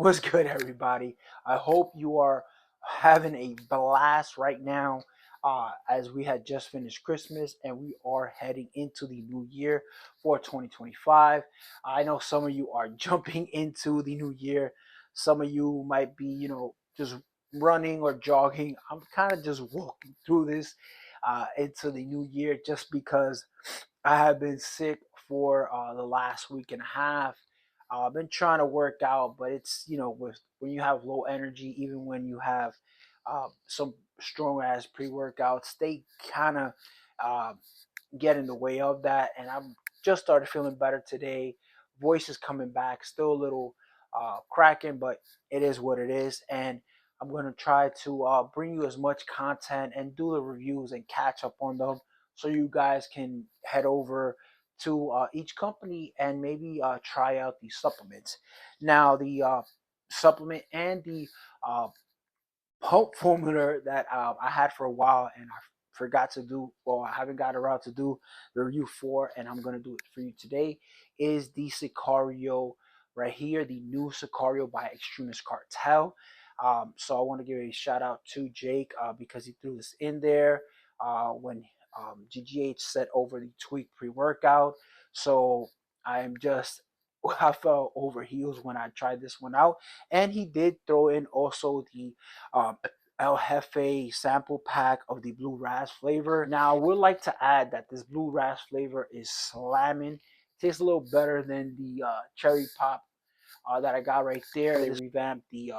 What's good, everybody? I hope you are having a blast right now, as we had just finished Christmas and we are heading into the new year for 2025. I know some of you are jumping into the new year. Some of you might be, just running or jogging. I'm kind of just walking through this into the new year just because I have been sick for the last week and a half. I've been trying to work out, but it's with when you have low energy, even when you have some strong ass pre workouts, they kind of uh, get in the way of that. And I'm just started feeling better today. Voice is coming back, still a little cracking, but it is what it is. And I'm gonna try to bring you as much content and do the reviews and catch up on them, so you guys can head over to each company and maybe try out these supplements. Now, the supplement and the uh, pump formula that I had for a while and I forgot to do, well, I haven't got around to do the review for, and I'm going to do it for you today, is the Sicario right here, the new Sicario by Xtremis Cartel. So I want to give a shout out to Jake because he threw this in there when GGH set over the tweak pre-workout. So I'm just I fell over heels when I tried this one out, and he did throw in also the um, El Jefe sample pack of the blue ras flavor. Now, I would like to add that this blue ras flavor is slamming. It tastes a little better than the cherry pop that I got right there. They revamped they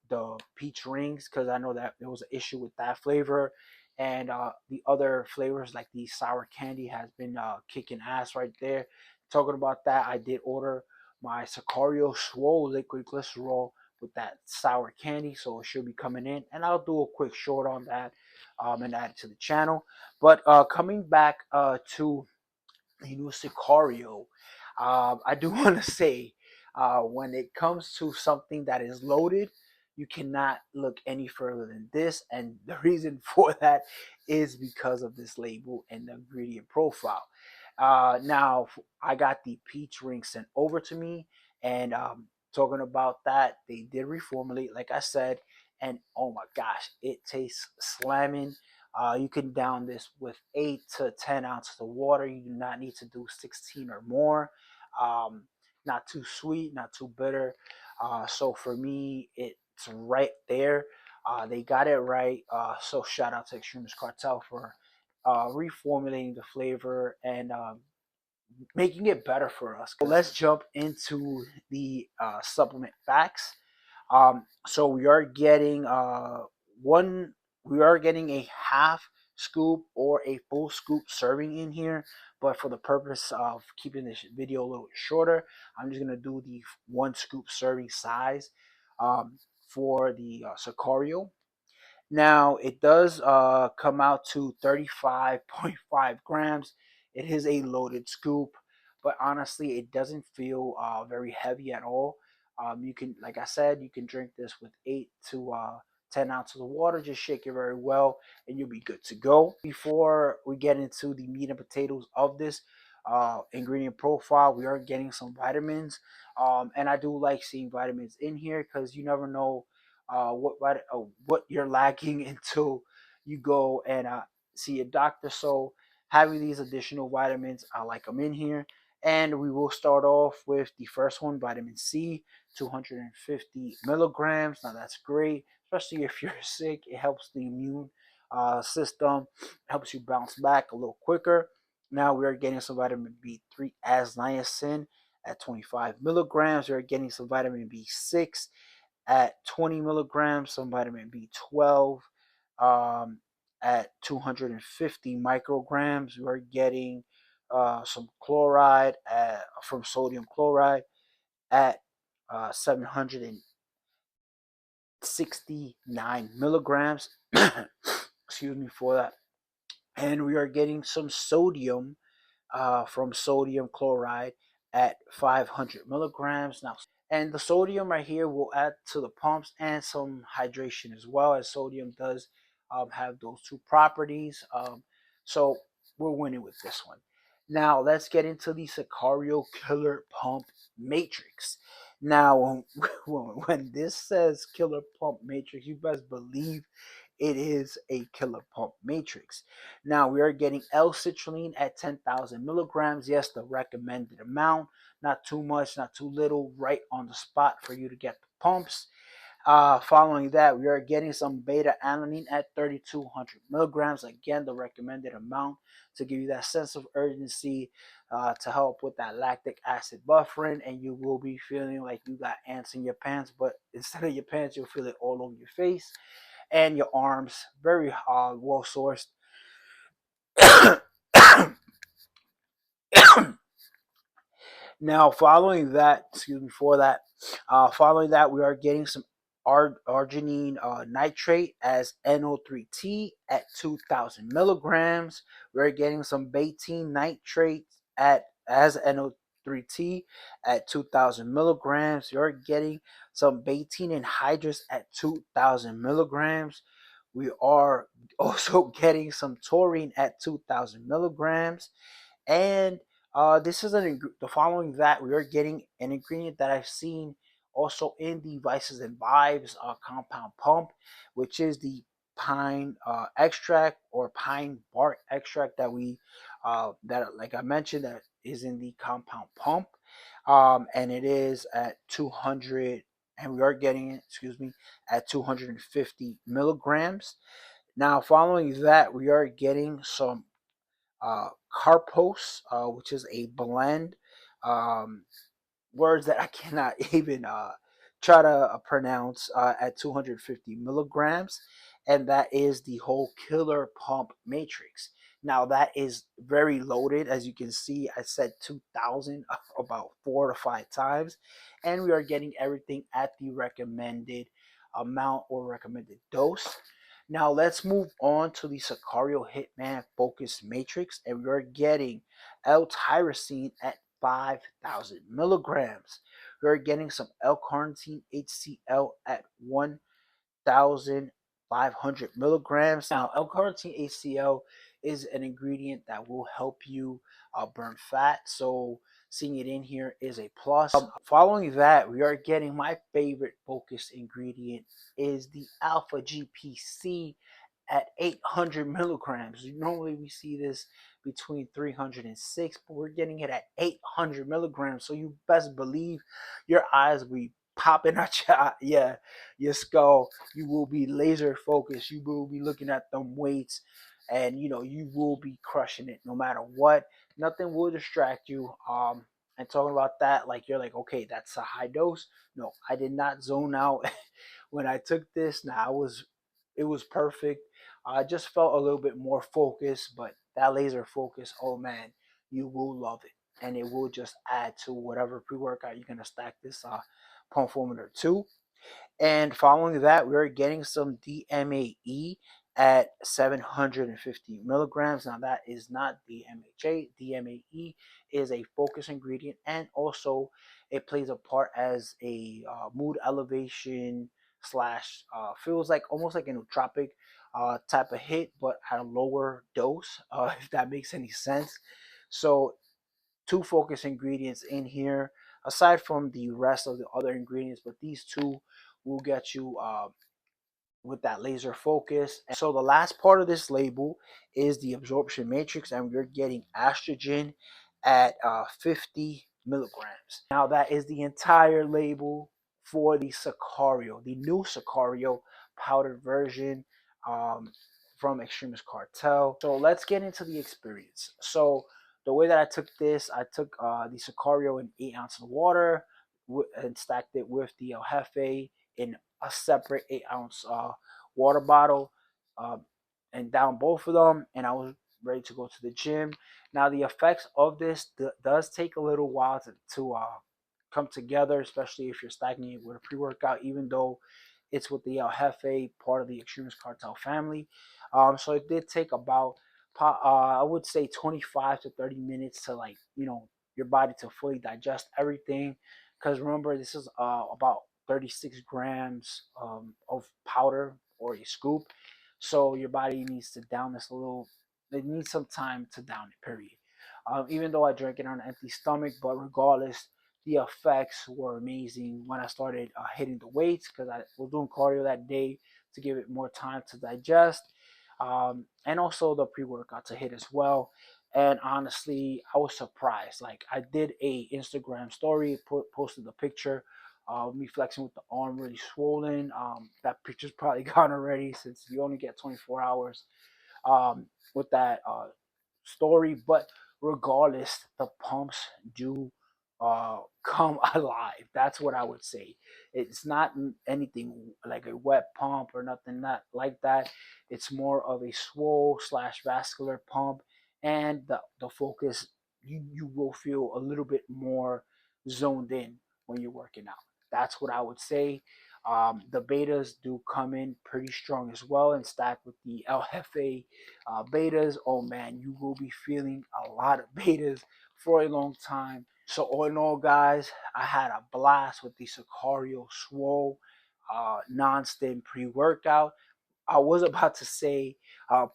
the peach rings because I know that there was an issue with that flavor, and the other flavors like the sour candy has been kicking ass right there. Talking about that, I did order my Sicario Swole liquid glycerol with that sour candy, so it should be coming in, and I'll do a quick short on that and add it to the channel. But coming back to the new Sicario, I do want to say when it comes to something that is loaded, you cannot look any further than this. And the reason for that is because of this label and the ingredient profile. Now, I got the peach ring sent over to me, and talking about that, they did reformulate, like I said, and oh my gosh, it tastes slamming. You can down this with 8 to 10 ounces of water. You do not need to do 16 or more. Um, not too sweet, not too bitter. So for me, it's right there. They got it right. So shout out to Xtremis Cartel for reformulating the flavor and making it better for us. So let's jump into the supplement facts. So we are getting one. We are getting a half scoop or a full scoop serving in here, but for the purpose of keeping this video a little shorter, I'm just gonna do the 1 scoop serving size for the Sicario. Now, it does come out to 35.5 grams. It is a loaded scoop, but honestly, it doesn't feel very heavy at all. You can, like I said, you can drink this with 8 to 10 ounces of water. Just shake it very well, and you'll be good to go. Before we get into the meat and potatoes of this ingredient profile, we are getting some vitamins. And I do like seeing vitamins in here because you never know what you're lacking until you go and see a doctor. So having these additional vitamins, I like them in here. And we will start off with the first one, vitamin C, 250 milligrams. Now that's great, especially if you're sick. It helps the immune system, helps you bounce back a little quicker. Now we are getting some vitamin B3 as niacin at 25 milligrams. We are getting some vitamin B6 at 20 milligrams, some vitamin B12 at 250 micrograms. We're getting some chloride from sodium chloride at 769 milligrams. Excuse me for that. And we are getting some sodium from sodium chloride at 500 milligrams. Now, and the sodium right here will add to the pumps and some hydration as well, as sodium does have those two properties. So we're winning with this one. Now let's get into the Sicario Killer Pump Matrix. Now, when this says Killer Pump Matrix, you best believe it is a Killer Pump Matrix. Now we are getting L-citrulline at 10,000 milligrams. Yes, the recommended amount. Not too much, not too little. Right on the spot for you to get the pumps. Following that, we are getting some beta alanine at 3,200 milligrams. Again, the recommended amount to give you that sense of urgency, to help with that lactic acid buffering, and you will be feeling like you got ants in your pants, but instead of your pants, you'll feel it all over your face and your arms. Very well sourced. Now, following that, excuse me for that, following that, we are getting some arginine nitrate as NO3T at 2,000 milligrams. We're getting some betaine nitrate at as NO3T at 2,000 milligrams. You're getting some betaine anhydrous at 2,000 milligrams. We are also getting some taurine at 2,000 milligrams. And this is the following that we are getting an ingredient that I've seen also in the Vices and Vibes compound pump, which is the pine extract or pine bark extract that we that like I mentioned that is in the compound pump, and it is at 200, and we are getting it, excuse me, at 250 milligrams. Now, following that, we are getting some Carpos, which is a blend. Um, Words that I cannot even try to pronounce, at 250 milligrams, and that is the whole Killer Pump Matrix. Now that is very loaded, as you can see. I said 2,000 about 4 to 5 times, and we are getting everything at the recommended amount or recommended dose. Now let's move on to the Sicario Hitman Focus Matrix, and we're getting L-tyrosine at 5,000 milligrams. We're getting some L-carnitine HCl at 1,500 milligrams. Now, L-carnitine HCl is an ingredient that will help you burn fat, so seeing it in here is a plus. Following that, we are getting my favorite focus ingredient is the Alpha GPC at 800 milligrams. Normally we see this between 306, but we're getting it at 800 milligrams. So you best believe your eyes will be popping out your skull. You will be laser focused. You will be looking at them weights, and you will be crushing it no matter what. Nothing will distract you. And talking about that, like you're like, okay, that's a high dose. No, I did not zone out when I took this. Now it was perfect. I just felt a little bit more focused, but that laser focus, oh man, you will love it, and it will just add to whatever pre-workout you're gonna stack this pump formula to. And following that, we're getting some DMAE at 750 milligrams. Now, that is not DMHA. DMAE is a focus ingredient, and also it plays a part as a mood elevation slash, feels like almost like a nootropic type of hit, but at a lower dose, if that makes any sense. So two focus ingredients in here aside from the rest of the other ingredients, but these two will get you with that laser focus. And so the last part of this label is the absorption matrix, and we're getting estrogen at 50 milligrams. Now that is the entire label for the Sicario, the new Sicario powdered version, um, from Xtremis Cartel. So let's get into the experience. So the way that I took this, I took the Sicario in 8 ounces of water and stacked it with the El Jefe in a separate 8 ounce water bottle, uh, and down both of them, and I was ready to go to the gym. Now the effects of this does take a little while to come together, especially if you're stacking it with a pre-workout, even though it's with the El Jefe, part of the Xtremis Cartel family. So it did take about, I would say, 25 to 30 minutes to, like, your body to fully digest everything. Because remember, this is about 36 grams of powder or a scoop. So your body needs to down this a little. It needs some time to down it, period. even though I drank it on an empty stomach. But regardless, the effects were amazing when I started hitting the weights, because I was doing cardio that day to give it more time to digest, and also the pre-workout to hit as well. And honestly, I was surprised. Like, I did a Instagram story, posted the picture of me flexing with the arm really swollen. That picture's probably gone already, since you only get 24 hours with that story. But regardless, the pumps do come alive. That's what I would say. It's not anything like a wet pump or nothing not like that. It's more of a swole slash vascular pump, and the focus, you will feel a little bit more zoned in when you're working out. That's what I would say. The betas do come in pretty strong as well, and stacked with the LFA betas. Oh man, you will be feeling a lot of betas for a long time. So all in all, guys, I had a blast with the Sicario Swole non-stim pre-workout. I was about to say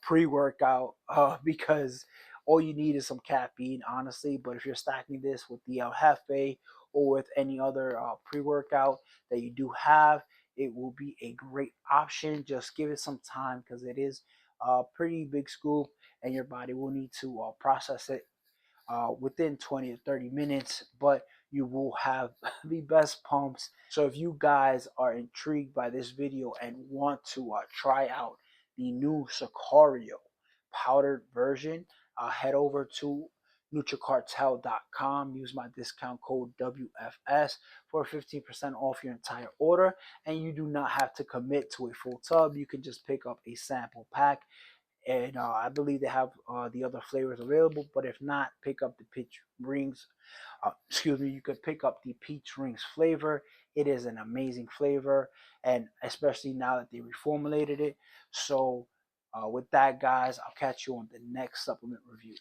pre-workout because all you need is some caffeine, honestly. But if you're stacking this with the El Jefe or with any other pre-workout that you do have, it will be a great option. Just give it some time, because it is a pretty big scoop, and your body will need to process it within 20 to 30 minutes, but you will have the best pumps. So if you guys are intrigued by this video and want to try out the new Sicario powdered version, head over to NutriCartel.com. Use my discount code WFS for 15% off your entire order, and you do not have to commit to a full tub. You can just pick up a sample pack, and I believe they have the other flavors available. But if not, pick up the peach rings. You could pick up the peach rings flavor. It is an amazing flavor, and especially now that they reformulated it. So, with that, guys, I'll catch you on the next supplement review.